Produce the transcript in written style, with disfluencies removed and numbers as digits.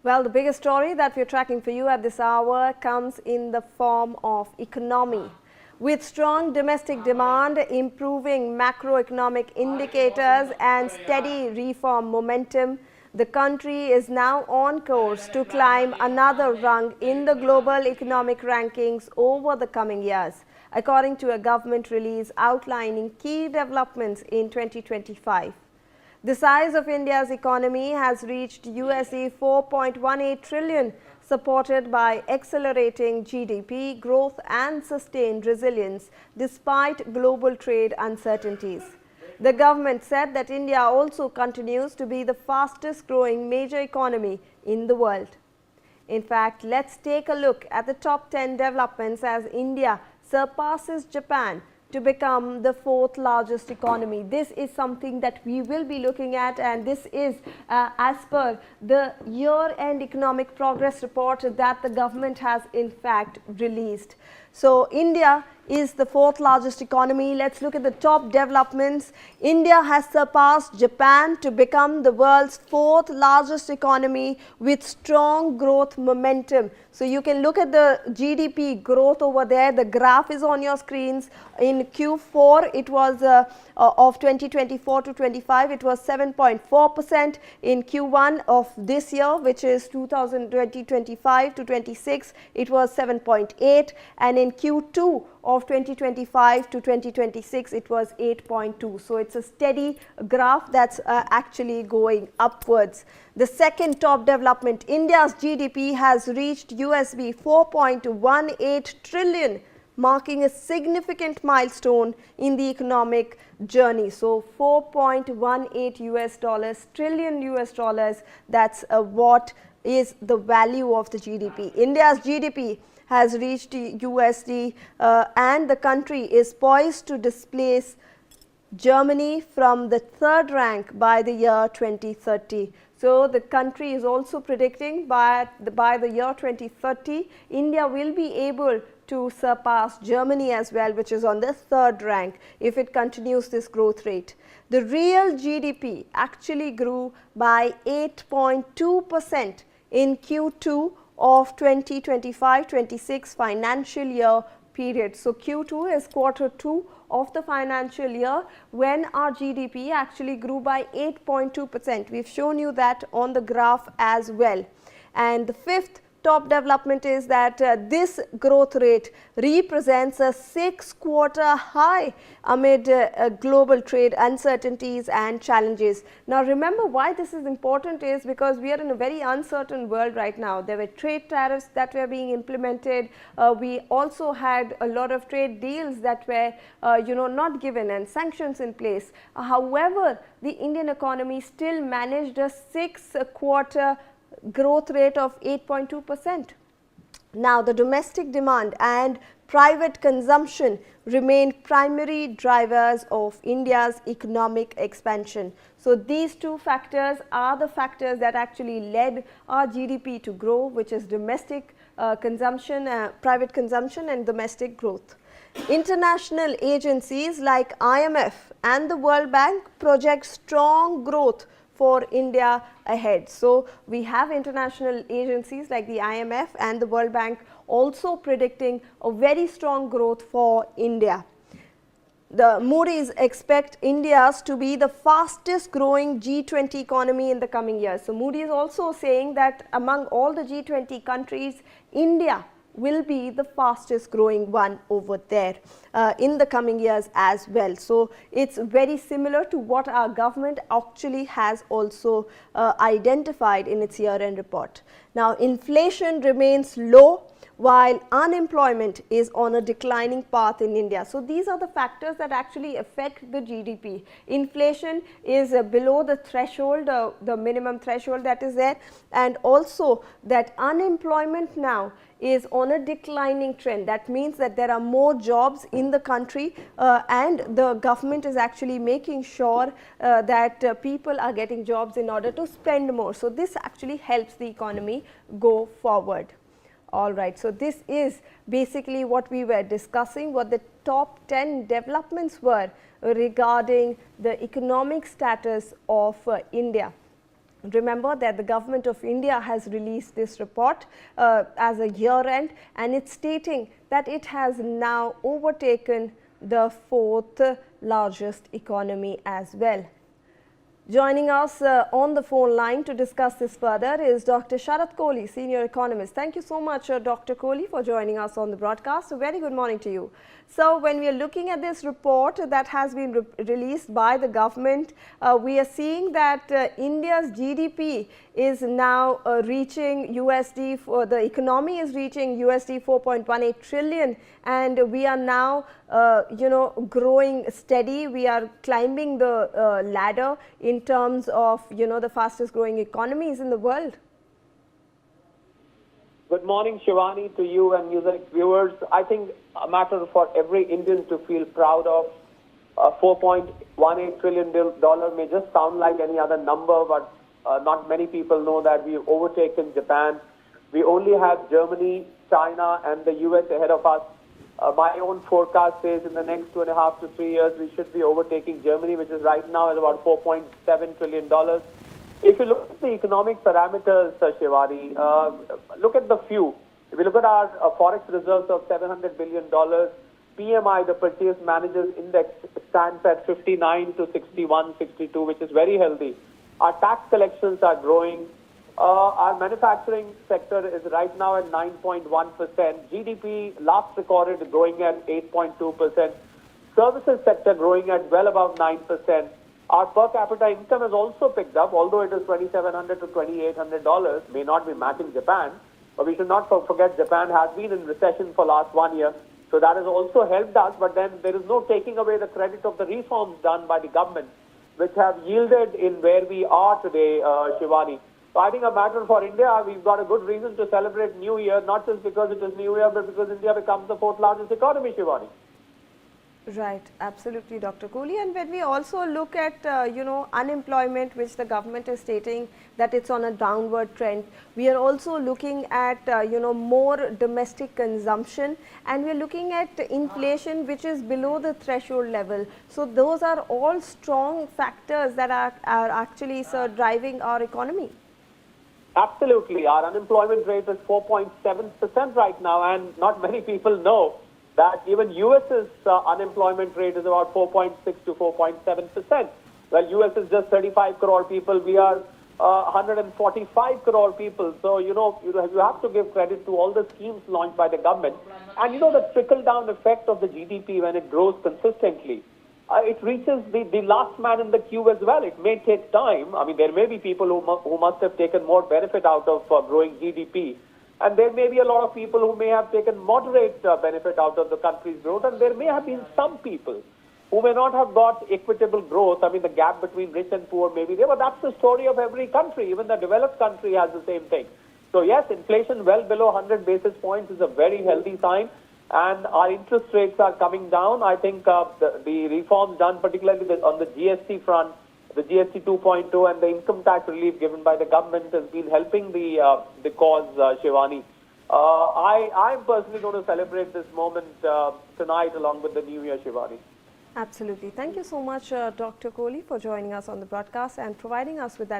Well, the biggest story that we're tracking for you at this hour comes in the form of economy. With strong domestic demand, improving macroeconomic indicators and steady reform momentum, the country is now on course to climb another rung in the global economic rankings over the coming years, according to a government release outlining key developments in 2025. The size of India's economy has reached USD 4.18 trillion, supported by accelerating GDP growth and sustained resilience despite global trade uncertainties. The government said that India also continues to be the fastest growing major economy in the world. In fact, let's take a look at the top 10 developments as India surpasses Japan to become the fourth largest economy. This is something that we will be looking at, and this is as per the year-end economic progress report that the government has in fact released. So India is the fourth largest economy. Let's look at the top developments. India has surpassed Japan to become the world's fourth largest economy with strong growth momentum. So you can look at the GDP growth over there. The graph is on your screens. In Q4, it was of 2024 to 25, it was 7.4%. In Q1 of this year, which is 2025 to 26, it was 7.8, and in Q2 of 2025 to 2026, it was 8.2. So it's a steady graph that's actually going upwards. The second top development, India's GDP has reached USD 4.18 trillion, marking a significant milestone in the economic journey. So 4.18 trillion US dollars, that's what is the value of the GDP. India's GDP has reached USD and the country is poised to displace Germany from the third rank by the year 2030. So the country is also predicting by the year 2030, India will be able to surpass Germany as well, which is on the third rank if it continues this growth rate. The real GDP actually grew by 8.2% in Q2 of 2025-26 financial year period. So Q2 is quarter 2 of the financial year when our GDP actually grew by 8.2%. We've shown you that on the graph as well. And the fifth top development is that this growth rate represents a 6-quarter high amid global trade uncertainties and challenges. Now remember why this is important is because we are in a very uncertain world right now. There were trade tariffs that were being implemented. We also had a lot of trade deals that were not given and sanctions in place. However, the Indian economy still managed a 6-quarter growth rate of 8.2%. Now the domestic demand and private consumption remain primary drivers of India's economic expansion. So these two factors are the factors that actually led our GDP to grow, which is domestic consumption, private consumption and domestic growth. International agencies like IMF and the World Bank project strong growth for India ahead. So we have international agencies like the IMF and the World Bank also predicting a very strong growth for India. The Moody's expect India's to be the fastest growing G20 economy in the coming years. So Moody's also saying that among all the G20 countries, India will be the fastest growing one over there in the coming years as well. So it's very similar to what our government actually has also identified in its year-end report. Now inflation remains low while unemployment is on a declining path in India. So these are the factors that actually affect the GDP. Inflation is below the threshold, the minimum threshold that is there, and also that unemployment now is on a declining trend. That means that there are more jobs in the country and the government is actually making sure that people are getting jobs in order to spend more. So this actually helps the economy go forward. All right, so this is basically what we were discussing, what the top 10 developments were regarding the economic status of India. Remember that the government of India has released this report as a year end, and it's stating that it has now overtaken the fourth largest economy as well. Joining us on the phone line to discuss this further is Dr. Sharat Kohli, senior economist. Thank you so much, Dr. Kohli, for joining us on the broadcast. A very good morning to you. So, when we are looking at this report that has been released by the government, we are seeing that India's GDP is now reaching USD, the economy is reaching USD 4.18 trillion, and we are now growing steady. We are climbing the ladder in terms of the fastest growing economies in the world. Good morning, Shivani, to you and NewsX viewers. I think a matter for every Indian to feel proud of. $4.18 trillion may just sound like any other number, but not many people know that we've overtaken Japan. We only have Germany, China, and the US ahead of us. My own forecast says in the next 2.5 to 3 years, we should be overtaking Germany, which is right now at about $4.7 trillion. If you look at the economic parameters, Shivani, look at the few. If you look at our forex reserves of $700 billion, PMI, the Purchase Managers Index, stands at 59 to 61, 62, which is very healthy. Our tax collections are growing. Our manufacturing sector is right now at 9.1%. GDP last recorded growing at 8.2%. Services sector growing at well above 9%. Our per capita income has also picked up, although it is $2,700 to $2,800, may not be matching Japan. But we should not forget Japan has been in recession for last 1 year. So that has also helped us. But then there is no taking away the credit of the reforms done by the government, which have yielded in where we are today, Shivani. So I think a matter for India, we've got a good reason to celebrate New Year, not just because it is New Year, but because India becomes the fourth largest economy, Shivani. Right, absolutely, Dr. Kohli. And when we also look at, unemployment, which the government is stating that it's on a downward trend, we are also looking at, more domestic consumption, and we are looking at inflation, which is below the threshold level. So those are all strong factors that are actually, sir, driving our economy. Absolutely. Our unemployment rate is 4.7% right now, and not many people know that even US's unemployment rate is about 4.6 to 4.7%. Well, US is just 35 crore people. We are 145 crore people. So, you have to give credit to all the schemes launched by the government. And, the trickle-down effect of the GDP when it grows consistently, it reaches the last man in the queue as well. It may take time. I mean, there may be people who must have taken more benefit out of growing GDP. And there may be a lot of people who may have taken moderate benefit out of the country's growth. And there may have been some people who may not have got equitable growth. I mean, the gap between rich and poor may be there. But that's the story of every country. Even the developed country has the same thing. So, yes, inflation well below 100 basis points is a very healthy sign. And our interest rates are coming down. I think the reforms done, particularly on the GST front, the GST 2.0 and the income tax relief given by the government has been helping the cause, Shivani. I'm personally going to celebrate this moment tonight along with the New Year, Shivani. Absolutely. Thank you so much, Dr. Kohli, for joining us on the broadcast and providing us with that